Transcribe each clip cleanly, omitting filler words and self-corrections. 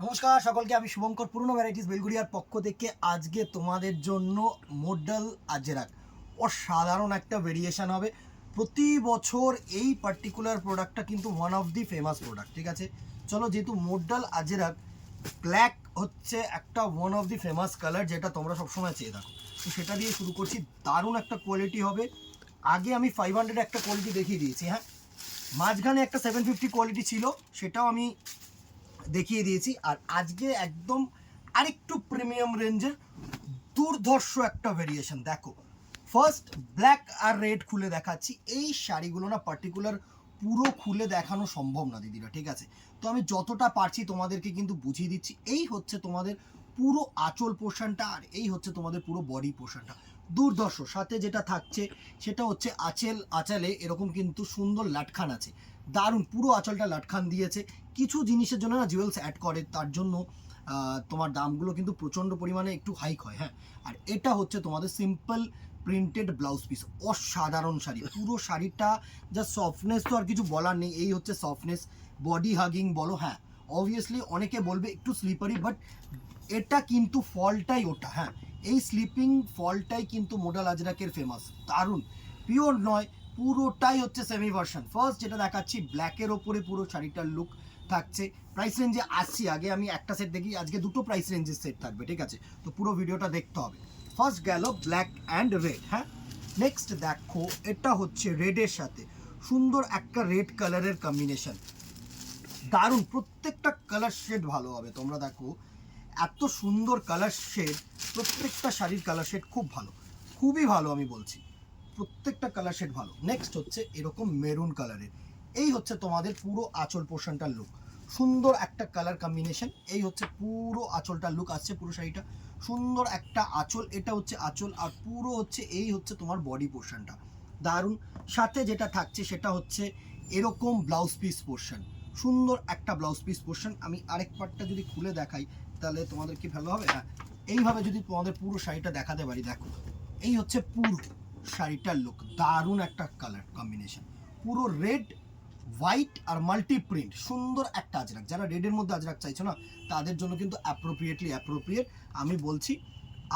নমস্কার সকলকে, আমি শুভঙ্কর পুরনো ভ্যারাইটিস বেলগুড়িয়ার পক্ষ থেকে আজকে তোমাদের জন্য মডেল আজরাক অসাধারণ একটা ভেরিয়েশন হবে। প্রতি বছর এই পার্টিকুলার প্রোডাক্টটা কিন্তু one of the famous product, ঠিক আছে। চলো, যেহেতু মডেল আজরাক ব্ল্যাক হচ্ছে একটা one of the famous colour যেটা তোমরা সবসময় চেয়ে থাকো, তো সেটা দিয়ে শুরু করছি। দারুণ একটা কোয়ালিটি হবে। আগে আমি 500 একটা কোয়ালিটি দেখিয়ে দিয়েছি, হ্যাঁ। মাঝখানে একটা 750 কোয়ালিটি ছিল, সেটাও আমি দেখিয়ে দিয়েছি। আর আজকে একদম আরেকটু প্রিমিয়াম রেঞ্জের দুর্ধর্ষ একটা ভেরিয়েশন দেখো। ফার্স্ট ব্ল্যাক আর রেড খুলে দেখাচ্ছি। এই শাড়িগুলো না পার্টিকুলার পুরো খুলে দেখানো সম্ভব না দিদিরা, ঠিক আছে। তো আমি যতটা পারছি তোমাদেরকে কিন্তু বুঝিয়ে দিচ্ছি। এই হচ্ছে তোমাদের পুরো আঁচল পোর্শনটা, আর এই হচ্ছে তোমাদের পুরো বডি পোর্শনটা। দুর্ধর্ষ। সাথে যেটা থাকছে সেটা হচ্ছে আঁচলে এরকম কিন্তু সুন্দর লাটখান আছে। দারুণ, পুরো আঁচলটা লাটখান দিয়েছে। কিছু জিনিসের জন্য না জুয়েলস অ্যাড করে, তার জন্য তোমার দামগুলো কিন্তু প্রচণ্ড পরিমাণে একটু হাইক হয়, হ্যাঁ। আর এটা হচ্ছে তোমাদের সিম্পল প্রিন্টেড ব্লাউজ পিস। অসাধারণ শাড়ি, পুরো শাড়িটা যা সফটনেস, তো আর কিছু বলার নেই। এই হচ্ছে সফটনেস, বডি হাগিং বলো, হ্যাঁ। অবভিয়াসলি অনেকে বলবে একটু স্লিপারি, বাট এটা কিন্তু ফলটাই ওটা, হ্যাঁ। এই স্লিপিং ফলটাই কিন্তু মডেল আজরাকের ফেমাস। দারুণ, পিওর নয়, পুরোটাই হচ্ছে সেমি ভার্সন। ফার্স্ট যেটা দেখাচ্ছি ব্ল্যাকের ওপরে পুরো শাড়িটার লুক থাকছে। প্রাইস রেঞ্জে আসছি, আগে আমি একটা সেট দেখি, আজকে দুটো প্রাইস রেঞ্জের সেট থাকবে, ঠিক আছে। তো পুরো ভিডিওটা দেখতে হবে। ফার্স্ট গেল ব্ল্যাক অ্যান্ড রেড, হ্যাঁ। নেক্সট দেখো, এটা হচ্ছে রেডের সাথে সুন্দর একটা রেড কালারের কম্বিনেশন। দারুণ, প্রত্যেকটা কালার শেড ভালো হবে। তোমরা দেখো এত সুন্দর কালার শেড, প্রত্যেকটা শাড়ির কালার শেড খুব ভালো, খুবই ভালো আমি বলছি, প্রত্যেকটা কালার শেড ভালো। নেক্সট হচ্ছে এরকম মেরুন কালারের। এই হচ্ছে তোমাদের পুরো আঁচল পোর্শনটার লুক, সুন্দর একটা কালার কম্বিনেশন। এই হচ্ছে পুরো আঁচলটার লুক আসছে, পুরো শাড়িটা সুন্দর একটা আঁচল। এটা হচ্ছে আঁচল, আর পুরো হচ্ছে এই হচ্ছে তোমার বডি পোর্শনটা। দারুণ। সাথে যেটা থাকছে সেটা হচ্ছে এরকম ব্লাউজ পিস পোর্শন, সুন্দর একটা ব্লাউজ পিস পোর্শন। আমি আরেক পার্টটা যদি খুলে দেখাই তাহলে তোমাদের কি ভালো হবে, হ্যাঁ। এইভাবে যদি তোমাদের পুরো শাড়িটা দেখাতে পারি, দেখো এই হচ্ছে পুরো শাড়িটার লুক। দারুণ একটা কালার কম্বিনেশন, পুরো রেড হোয়াইট আর মাল্টি প্রিন্ট, সুন্দর একটা আজরাক। যারা রেডের মধ্যে আজরাক চাইছো না, তাদের জন্য কিন্তু অ্যাপ্রোপ্রিয়েট আমি বলছি।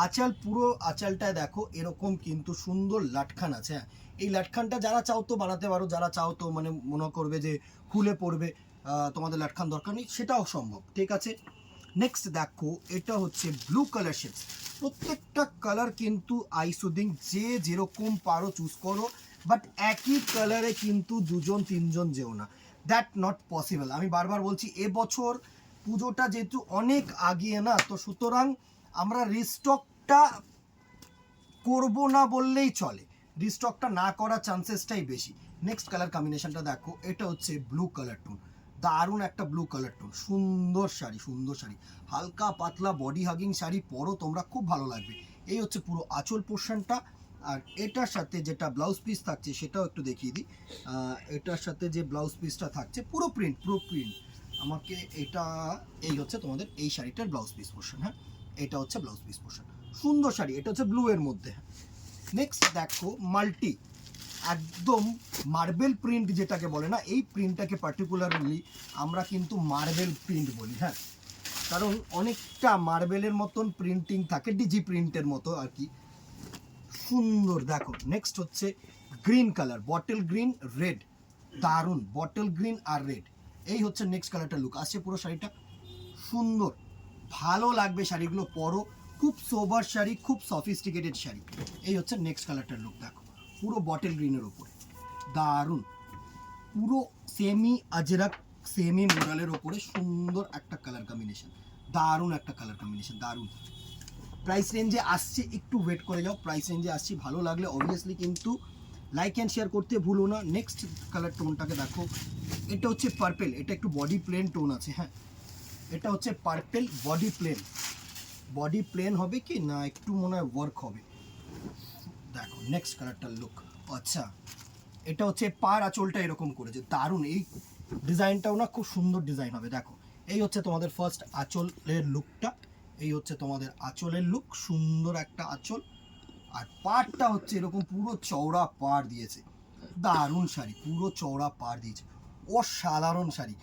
আঁচল, পুরো আঁচলটায় দেখো এরকম কিন্তু সুন্দর লাটখান আছে, হ্যাঁ। এই লাটখানটা যারা চাও তো বানাতে পারো, যারা চাও তো মানে মনে করবে যে খুলে পড়বে, তোমাদের লাটখান দরকার নেই, সেটাও সম্ভব, ঠিক আছে। নেক্সট দেখো, এটা হচ্ছে ব্লু কালার শেডস। প্রত্যেকটা কালার কিন্তু আই সুদিং, যে যেরকম পারো চুজ করো, বাট একই কালারে কিন্তু দুজন তিনজন যেও না, দ্যাট নট পসিবল। আমি বারবার বলছি, এবছর পুজোটা যেহেতু অনেক আগিয়ে না, তো সুতরাং আমরা রিস্টকটা করব না বললেই চলে, রিস্টকটা না করার চান্সেসটাই বেশি। নেক্সট কালার কম্বিনেশনটা দেখো, এটা হচ্ছে ব্লু কালার টোন। দারুণ একটা ব্লু কালার টোন, সুন্দর শাড়ি, সুন্দর শাড়ি, হালকা পাতলা বডি হাগিং শাড়ি, পরো তোমরা, খুব ভালো লাগবে। এই হচ্ছে পুরো আঁচল পোর্শনটা। আর এটার সাথে যেটা ব্লাউজ পিস থাকছে সেটাও একটু দেখিয়ে দিই। এটার সাথে যে ব্লাউজ পিসটা থাকছে পুরো প্রিন্ট, পুরো প্রিন্ট। আমাকে এটা, এই হচ্ছে তোমাদের এই শাড়িটার ব্লাউজ পিস পোর্শন, হ্যাঁ। এটা হচ্ছে ব্লাউজ পিস পোর্শন, সুন্দর শাড়ি। এটা হচ্ছে ব্লু এর মধ্যে। নেক্সট দেখো মাল্টি, একদম মার্বেল প্রিন্ট যেটাকে বলে না, এই প্রিন্টটাকে পার্টিকুলারলি আমরা কিন্তু মার্বেল প্রিন্ট বলি, হ্যাঁ। কারণ অনেকটা মার্বেলের মতন প্রিন্টিং থাকে, ডিজি প্রিন্টের মতো আর কি। সুন্দর দেখো। নেক্সট হচ্ছে green colour, bottle green red, দারুণ, বটল গ্রিন আর রেড। এই হচ্ছে নেক্সট কালারটা লুক আসছে পুরো শাড়িটা, সুন্দর, ভালো লাগবে শাড়িগুলো পরো। খুব সোবার শাড়ি, খুব সফিস্টিকেটেড শাড়ি। এই হচ্ছে নেক্সট কালারটার লুক দেখো, পুরো বটল গ্রিনের ওপরে, দারুণ, পুরো সেমি আজরাক, সেমি মোডালের ওপরে সুন্দর একটা কালার কম্বিনেশন, দারুণ একটা কালার কম্বিনেশন, দারুণ। প্রাইস রেঞ্জে আসছে, একটু ওয়েট করে যাও, প্রাইস রেঞ্জে আসছি। ভালো লাগলে অবভিয়াসলি কিন্তু লাইক অ্যান্ড শেয়ার করতে ভুলো না। নেক্সট কালার টোনটাকে দেখো, এটা হচ্ছে পার্পেল, এটা একটু বডি প্লেন টোন আছে, হ্যাঁ। এটা হচ্ছে purple body plain, body plain হবে কি না একটু মনে হয় ওয়ার্ক হবে। দেখো নেক্সট কালারটার লুক, আচ্ছা। এটা হচ্ছে পার আঁচলটা এরকম করেছে, দারুণ। এই ডিজাইনটাও না খুব সুন্দর ডিজাইন হবে। দেখো এই হচ্ছে তোমাদের ফার্স্ট আঁচলের লুকটা, এই হচ্ছে তোমাদের আঁচলের লুক, সুন্দর একটা আঁচল। আর পাড়টা হচ্ছে এরকম পুরো চওড়া পাড় দিয়েছে, দারুণ শাড়ি, পুরো চওড়া পাড় দিয়েছে, অসাধারণ শাড়ি।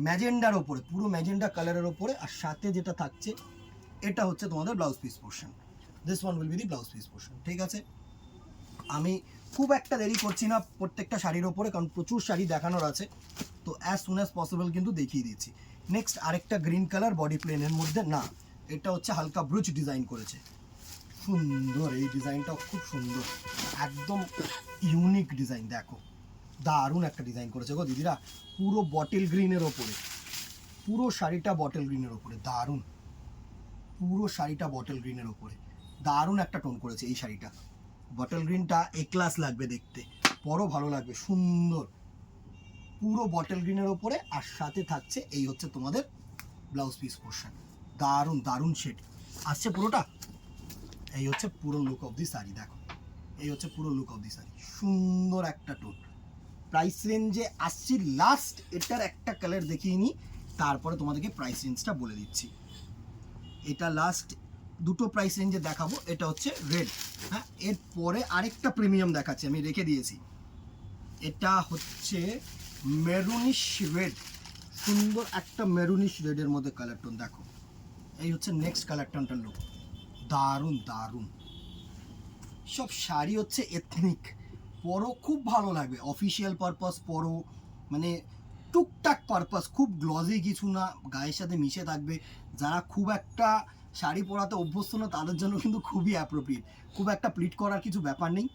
ম্যাজেন্ডার ওপরে, পুরো ম্যাজেন্ডা কালারের ওপরে, আর সাথে যেটা থাকছে এটা হচ্ছে তোমাদের blouse piece portion. This one will be the blouse piece portion. ঠিক আছে, আমি খুব একটা দেরি করছি না প্রত্যেকটা শাড়ির ওপরে, কারণ প্রচুর শাড়ি দেখানোর আছে, তো অ্যাজ সুন অ্যাজ পসিবল কিন্তু দেখিয়ে দিচ্ছি। নেক্সট আরেকটা গ্রিন কালার বডি প্লেনের মধ্যে, না এটা হচ্ছে হালকা ব্রুচ ডিজাইন করেছে, সুন্দর, এই ডিজাইনটাও খুব সুন্দর, একদম ইউনিক ডিজাইন। দেখো দারুণ একটা ডিজাইন করেছে গো দিদিরা, পুরো বটল গ্রিনের ওপরে, পুরো শাড়িটা বটল গ্রিনের ওপরে, দারুণ, পুরো শাড়িটা বটল গ্রিনের ওপরে, দারুণ একটা টোন করেছে এই শাড়িটা। বটল গ্রিনটা এ ক্লাস লাগবে দেখতে, পরও ভালো লাগবে, সুন্দর, পুরো বটল গ্রিনের ওপরে, আর সাথে থাকছে এই হচ্ছে তোমাদের ব্লাউজ পিস পোর্শন। দারুণ দারুণ শেড আসছে পুরোটা। এই হচ্ছে পুরো লুক অফ দি শাড়ি, দেখো এই হচ্ছে পুরো লুক অফ দি শাড়ি, সুন্দর একটা টোন। প্রাইস রেঞ্জে আসছি লাস্ট, এটার একটা কালার দেখিয়ে নিই, তারপরে তোমাদেরকে প্রাইস রেঞ্জটা বলে দিচ্ছি। এটা লাস্ট দুটো প্রাইস রেঞ্জে দেখাবো, এটা হচ্ছে রেড, হ্যাঁ এরপরে আরেকটা প্রিমিয়াম দেখাচ্ছি, আমি রেখে দিয়েছি, এটা হচ্ছে মেরুনিশ রেড, সুন্দর একটা মেরুনিশ রেডের মধ্যে কালার টোন, দেখো এই হচ্ছে নেক্সট কালার টোনটার লুক, দারুণ দারুণ। সব শাড়ি হচ্ছে এথনিক, পরো খুব ভালো লাগবে, অফিসিয়াল পারপাস পরো, মানে টুকটাক পারপাস, খুব গ্লজি কিছু না, গায়ের সাথে মিশে থাকবে, যারা খুব একটা শাড়ি পরাতে অভ্যস্ত না তাদের জন্য কিন্তু খুবই অ্যাপ্রোপ্রিয়েট, খুব একটা প্লিট করার কিছু ব্যাপার নেই।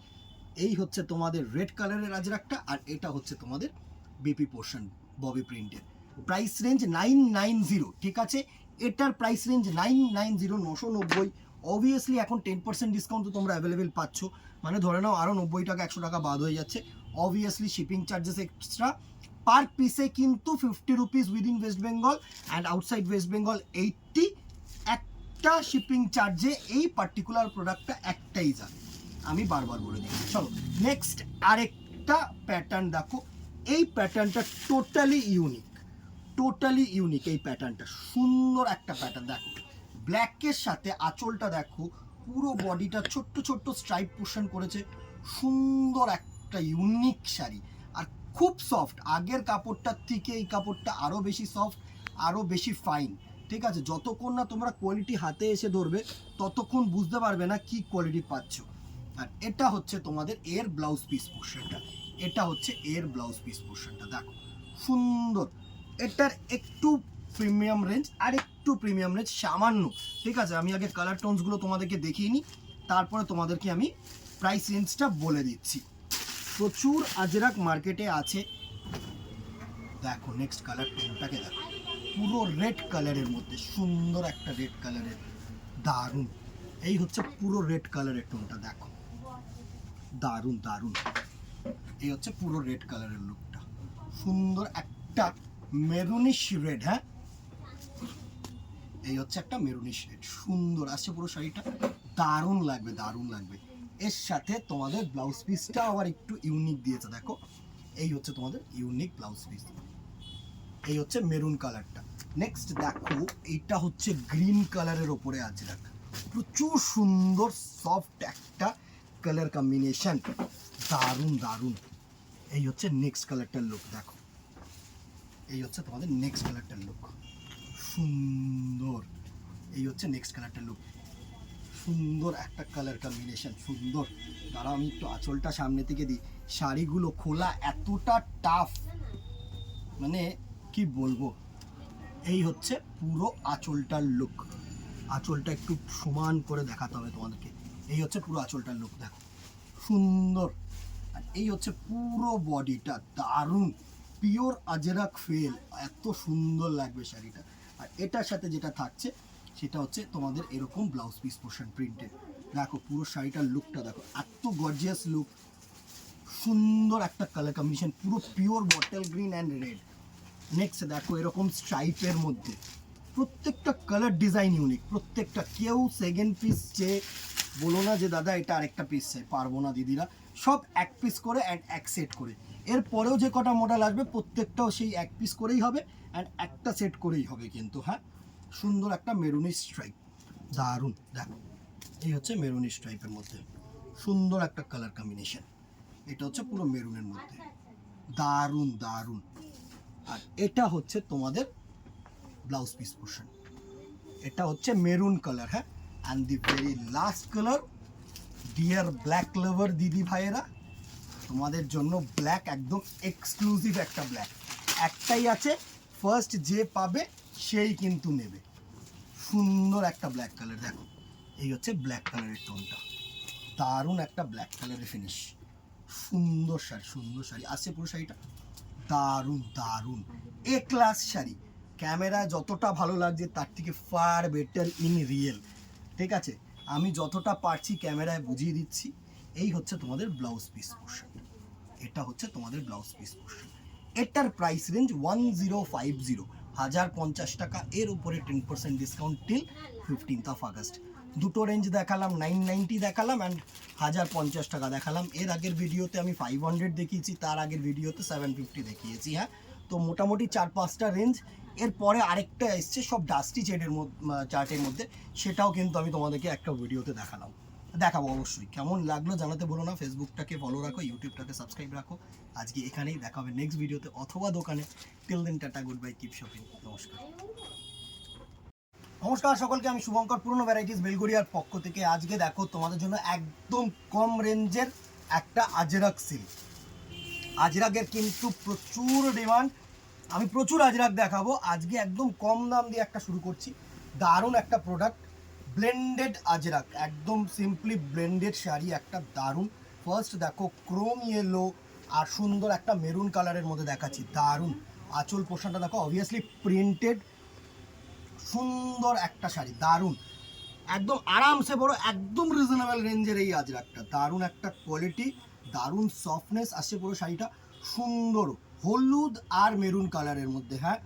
এই হচ্ছে তোমাদের রেড কালারের আজরাকটা, আর এটা হচ্ছে তোমাদের বিপি পোর্শন ববি প্রিন্টের। প্রাইস রেঞ্জ 990, ঠিক আছে, এটার প্রাইস রেঞ্জ 990, 990। অবভিয়াসলি এখন 10% ডিসকাউন্ট তো তোমরা অ্যাভেলেবেল পাচ্ছ, মানে ধরে নাও আরও 90 টাকা 100 টাকা বাদ হয়ে যাচ্ছে, অবভিয়াসলি শিপিং চার্জেস এক্সট্রা, পার পিসে কিন্তু 50 rupees within West Bengal and outside West Bengal 80। একটা শিপিং চার্জে এই পার্টিকুলার প্রোডাক্টটা একটাই যাবে, আমি বারবার বলে দিচ্ছি। চলো নেক্সট আরেকটা প্যাটার্ন দেখো, এই প্যাটার্নটা টোটালি ইউনিক, টোটালি ইউনিক এই প্যাটার্নটা, সুন্দর একটা প্যাটার্ন। দেখো ব্ল্যাকের সাথে আঁচলটা দেখো, পুরো বডিটা ছোট্ট ছোট্ট স্ট্রাইপ পোর্শন করেছে, সুন্দর একটা ইউনিক শাড়ি, আর খুব সফট, আগের কাপড়টার থেকে এই কাপড়টা আরও বেশি সফট, আরও বেশি ফাইন। ঠিক আছে, যতক্ষণ না তোমরা কোয়ালিটি হাতে এসে ধরবে ততক্ষণ বুঝতে পারবে না কি কোয়ালিটি পাচ্ছ। আর এটা হচ্ছে তোমাদের এর ব্লাউজ পিস পোর্শনটা, এটা হচ্ছে এর ব্লাউজ পিস পোর্শনটা, দেখো সুন্দর, এটার একটু প্রিমিয়াম রেঞ্জ, আর একটু প্রিমিয়াম রেঞ্জ সামান্য। ঠিক আছে, আমি আগে কালার টোনসগুলো তোমাদেরকে দেখিয়ে নিই, তারপরে তোমাদেরকে আমি প্রাইস রেঞ্জটা বলে দিচ্ছি। প্রচুর আজরাক মার্কেটে আছে, দেখো নেক্সট কালার টোনটাকে দেখো, পুরো রেড কালারের মধ্যে, সুন্দর একটা রেড কালারের, দারুণ, এই হচ্ছে পুরো রেড কালারের টোনটা, দেখো দারুণ দারুণ, এই হচ্ছে পুরো রেড কালারের লুকটা, সুন্দর একটা মেরুনিশ রেড, হ্যাঁ এই হচ্ছে একটা মেরুনিশ রেড, সুন্দর আসছে পুরো শাড়িটা, দারুণ লাগবে দারুণ লাগবে। এর সাথে তোমাদের ব্লাউজ পিসটা আবার একটু ইউনিক দিয়েছে, দেখো এই হচ্ছে তোমাদের ইউনিক ব্লাউজ পিস, এই হচ্ছে মেরুন কালারটা। নেক্সট দেখো এইটা হচ্ছে গ্রিন কালারের ওপরে আছে, দেখো প্রচুর সুন্দর সফট একটা কালার কম্বিনেশন, দারুণ দারুণ। এই হচ্ছে নেক্সট কালারটার লুক, দেখো এই হচ্ছে তোমাদের নেক্সট কালারটার লুক, সুন্দর, এই হচ্ছে নেক্সট কালারটার লুক, সুন্দর একটা কালার কম্বিনেশন, সুন্দর। দাঁড়াও আমি একটু আঁচলটা সামনে থেকে দিই, শাড়িগুলো খোলা এতটা টাফ, মানে কি বলবো। এই হচ্ছে পুরো আঁচলটার লুক, আঁচলটা একটু সমান করে দেখাতে হবে তোমাদেরকে, এই হচ্ছে পুরো আঁচলটার লুক, দেখো সুন্দর। আর এই হচ্ছে পুরো বডিটা, দারুণ পিওর আজরাক ফেল, এত সুন্দর লাগবে শাড়িটা। আর এটার সাথে যেটা থাকছে সেটা হচ্ছে তোমাদের এরকম ব্লাউজ পিস পোর্শন প্রিন্টেড, দেখো পুরো শাড়িটার লুকটা দেখো, এত গর্জিয়াস লুক, সুন্দর একটা কালার কম্বিনেশন, পুরো pure bottle green and red. Next দেখো এরকম স্ট্রাইপের মধ্যে, প্রত্যেকটা কালার ডিজাইন ইউনিক, প্রত্যেকটা, কেউ সেকেন্ড পিস চেয়ে বলো না যে দাদা এটা আরেকটা পিস চাই, পারবো না দিদিরা, সব এক পিস করে অ্যান্ড এক সেট করে। এরপরেও যে কটা মডেল আসবে প্রত্যেকটাও সেই এক পিস করেই হবে অ্যান্ড একটা সেট করেই হবে কিন্তু, হ্যাঁ সুন্দর একটা মেরুনি স্ট্রাইপ, দারুণ। দেখো এই হচ্ছে মেরুনি স্ট্রাইপের মধ্যে সুন্দর একটা কালার কম্বিনেশন, এটা হচ্ছে পুরো মেরুনের মধ্যে, দারুণ দারুণ, আর এটা হচ্ছে তোমাদের ব্লাউজ পিস পোর্শন, এটা হচ্ছে মেরুন কালার। হ্যাঁ, and the very last colour, dear black lover দিদি ভাইয়েরা, তোমাদের জন্য ব্ল্যাক একদম এক্সক্লুসিভ একটা ব্ল্যাক, একটাই আছে, ফার্স্ট যে পাবে সেই কিন্তু নেবে। সুন্দর একটা ব্ল্যাক কালার, দেখো এই হচ্ছে ব্ল্যাক কালারের টোনটা, দারুণ একটা ব্ল্যাক কালারের ফিনিশ, সুন্দর শাড়ি, সুন্দর শাড়ি আসছে পুরো শাড়িটা, দারুণ দারুণ এ ক্লাস শাড়ি। ক্যামেরায় যতটা ভালো লাগছে তার থেকে ফার বেটার ইন রিয়েল। ঠিক আছে, আমি যতটা পারছি ক্যামেরায় বুঝিয়ে দিচ্ছি। এই হচ্ছে তোমাদের ব্লাউজ পিস পোর্শন, এটা হচ্ছে তোমাদের ব্লাউজ পিস পোর্শন। এটার প্রাইস রেঞ্জ 1050, 1050 টাকা, এর উপরে 10% ডিসকাউন্ট টিল 15th আগস্ট। দুটো রেঞ্জ দেখালাম, 990 দেখালাম অ্যান্ড 1050 টাকা দেখালাম। এর আগের ভিডিওতে আমি 500 দেখিয়েছি, তার আগের ভিডিওতে 750 দেখিয়েছি। হ্যাঁ, তো মোটামুটি 4-5টা রেঞ্জ। এরপরে আরেকটা এসছে সব ডাস্টি চেডের চার্টের মধ্যে, সেটাও কিন্তু আমি তোমাদেরকে একটা ভিডিওতে দেখাবো অবশ্যই। কেমন লাগলো জানাতে বলো না, ফেসবুকটাকে ফলো রাখো, ইউটিউবটাকে সাবস্ক্রাইব রাখো। আজকে এখানেই দেখা হবে নেক্সট ভিডিওতে অথবা দোকানে। Till then, tata, good bye, keep shopping, নমস্কার। নমস্কার সকলকে, আমি শুভঙ্কর, পুরনো ভ্যারাইটিস বেলগড়িয়ার পক্ষ থেকে। আজকে দেখো তোমাদের জন্য একদম কম রেঞ্জের একটা আজরাক সিল্ক। আজরাকের কিন্তু প্রচুর ডিমান্ড, আমি প্রচুর আজরাক দেখাবো আজকে, একদম কম দাম দিয়ে একটা শুরু করছি। দারুণ একটা প্রোডাক্ট, ব্লেন্ডেড আজরাক, একদম সিম্পলি ব্লেন্ডেড শাড়ি, একটা দারুণ। ফার্স্ট দেখো ক্রোম ইয়েলো আর সুন্দর একটা মেরুন কালারের মধ্যে দেখাচ্ছি, দারুণ। আঁচল পোর্শনটা দেখো, অবভিয়াসলি প্রিন্টেড, সুন্দর একটা শাড়ি, দারুণ, একদম আরামসে বড়, একদম রিজনেবল রেঞ্জের এই আজরাকটা, দারুণ একটা কোয়ালিটি, দারুণ সফটনেস আসছে পুরো শাড়িটা, সুন্দর হলুদ আর মেরুন কালারের মধ্যে। হ্যাঁ,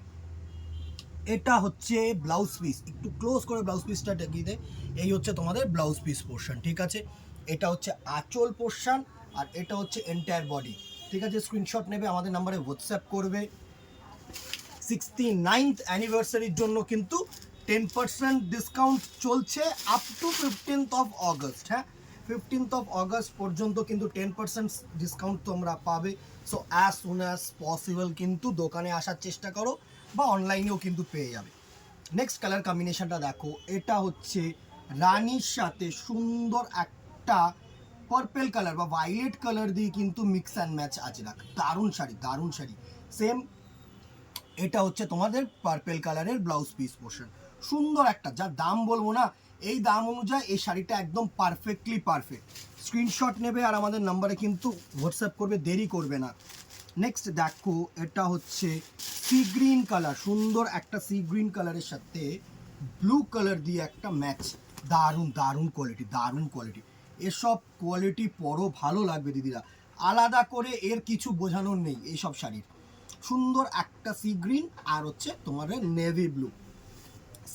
এটা হচ্ছে ব্লাউজ পিস, একটু ক্লোজ করে ব্লাউজ পিসটা দেখিয়ে দেয়। এই হচ্ছে তোমাদের ব্লাউজ পিস পোর্শন, ঠিক আছে। এটা হচ্ছে আঁচল পোর্শন আর এটা হচ্ছে এন্টায়ার বডি, ঠিক আছে। স্ক্রিনশট নেবে, আমাদের নাম্বারে হোয়াটসঅ্যাপ করবে। 69th অ্যানিভার্সারির জন্য কিন্তু 10% ডিসকাউন্ট চলছে আপ টু 15th আগস্ট। হ্যাঁ, 15th আগস্ট পর্যন্ত কিন্তু 10% ডিসকাউন্ট তোমরা পাবে। So as soon as possible কিন্তু দোকানে আসার চেষ্টা করো, বা অনলাইনেও কিন্তু পেয়ে যাবে। নেক্সট কালার কম্বিনেশনটা দেখো, এটা হচ্ছে রানির সাথে সুন্দর একটা পার্পেল কালার বা ভায়োলেট কালার দিয়ে কিন্তু মিক্স অ্যান্ড ম্যাচ আছে, দারুণ শাড়ি, দারুণ শাড়ি। সেম এটা হচ্ছে তোমাদের পার্পেল কালারের ব্লাউজ পিস পোর্শন, সুন্দর একটা, যা দাম বলবো না, এই দাম অনুযায়ী এই শাড়িটা একদম পারফেক্টলি পারফেক্ট। স্ক্রিনশট নেবে আর আমাদের নাম্বারে কিন্তু হোয়াটসঅ্যাপ করবে, দেরি করবে না। নেক্সট দেখো, এটা হচ্ছে সি গ্রিন কালার, সুন্দর একটা সি গ্রিন কালারের সাথে ব্লু কালার দিয়ে একটা ম্যাচ, দারুণ দারুণ কোয়ালিটি, দারুণ কোয়ালিটি। এসব কোয়ালিটি পরও ভালো লাগবে দিদিরা, আলাদা করে এর কিছু বোঝানোর নেই এইসব শাড়ির। সুন্দর একটা সি গ্রিন আর হচ্ছে তোমাদের navy blue,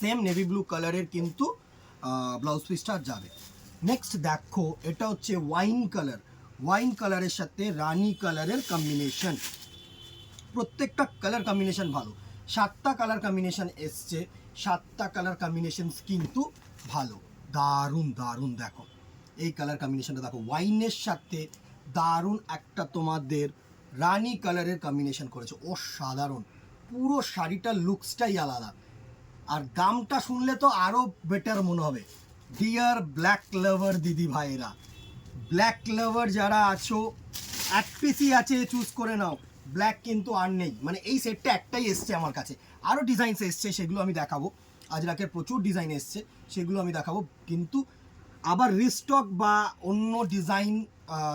same navy blue কালারের কিন্তু ব্লাউজ পিসটা যাবে। নেক্সট দেখো, এটা হচ্ছে ওয়াইন কালার, ওয়াইন কালারের সাথে রানি কালারের কম্বিনেশন, প্রত্যেকটা কালার কম্বিনেশন ভালো, 7টা কালার কম্বিনেশন এসছে, 7টা কালার কম্বিনেশন কিন্তু ভালো, দারুণ দারুণ। দেখো এই কালার কম্বিনেশনটা দেখো, ওয়াইনের সাথে দারুণ একটা তোমাদের রানি কালারের কম্বিনেশন করেছে, অসাধারণ, পুরো শাড়িটার লুকসটাই আলাদা। আর দামটা শুনলে তো আরও বেটার মনে হবে। ডিয়ার ব্ল্যাক লাভার দিদি ভাইয়েরা, ব্ল্যাক লাভার যারা আছো, এক পিসই আছে, চুজ করে নাও, ব্ল্যাক কিন্তু আর নেই, মানে এই সেটটা একটাই এসছে আমার কাছে, আরও ডিজাইনস এসছে, সেগুলো আমি দেখাবো। আজরাকের প্রচুর ডিজাইন এসছে, সেগুলো আমি দেখাবো, কিন্তু আবার রিস্টক বা অন্য ডিজাইন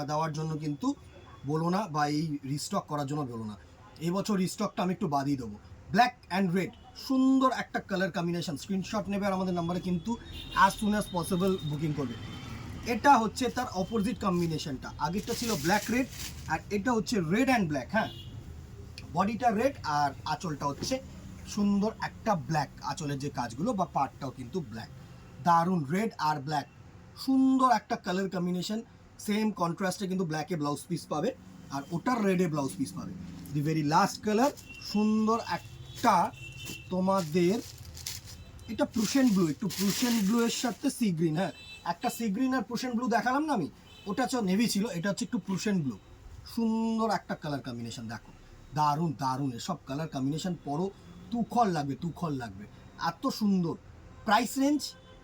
দেওয়ার জন্য কিন্তু বলো না, বা এই রিস্টক করার জন্য বলো না, এবছর রিস্টকটা আমি একটু বাদই দেবো। ব্ল্যাক অ্যান্ড রেড, সুন্দর একটা কালার কম্বিনেশন, স্ক্রিনশট নেবে আর আমাদের নাম্বারে কিন্তু as soon as possible booking করবে। এটা হচ্ছে তার অপোজিট কম্বিনেশনটা, আগেরটা ছিল ব্ল্যাক রেড আর এটা হচ্ছে রেড অ্যান্ড ব্ল্যাক। হ্যাঁ, বডিটা রেড আর আঁচলটা হচ্ছে সুন্দর একটা ব্ল্যাক, আঁচলের যে কাজগুলো বা পার্টটাও কিন্তু ব্ল্যাক, দারুণ রেড আর ব্ল্যাক, সুন্দর একটা কালার কম্বিনেশন। সেম কন্ট্রাস্টে কিন্তু ব্ল্যাকে ব্লাউজ পিস পাবে আর ওটার রেডে ব্লাউজ পিস পাবে। দি ভেরি লাস্ট কালার, সুন্দর একটা তোমাদের, এটা প্রুশিয়ান ব্লু, একটু প্রুশিয়ান ব্লু এর সাথে সি গ্রিন। হ্যাঁ, একটা সি গ্রিন আর প্রুশিয়ান ব্লু দেখালাম না আমি, ওটা হচ্ছে নেভি ছিল, এটা হচ্ছে একটু প্রুশিয়ান ব্লু, সুন্দর একটা কালার কম্বিনেশন। দেখো দারুণ দারুণ, এসব কালার কম্বিনেশন পরো, তুখর লাগবে, এত সুন্দর। Price range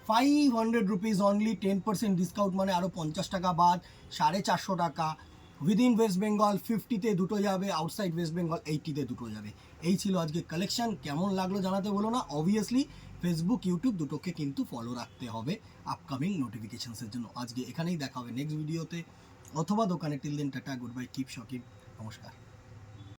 500 rupees only, 10% discount মানে আরও 50 টাকা বাদ, 450 টাকা। উইদিন ওয়েস্ট বেঙ্গল 50-তে দুটো যাবে, আউটসাইড ওয়েস্ট বেঙ্গল 80-তে দুটো যাবে। এই ছিল আজকে কালেকশন, কেমন লাগলো জানাতে বলো না। অবভিয়াসলি ফেসবুক ইউটিউব দুটোকে কিন্তু ফলো রাখতে হবে আপকামিং নোটিফিকেশনসের জন্য। আজকে এখানেই দেখা হবে নেক্সট ভিডিওতে অথবা দোকানে। Till then tata, good bye, keep shopping, নমস্কার।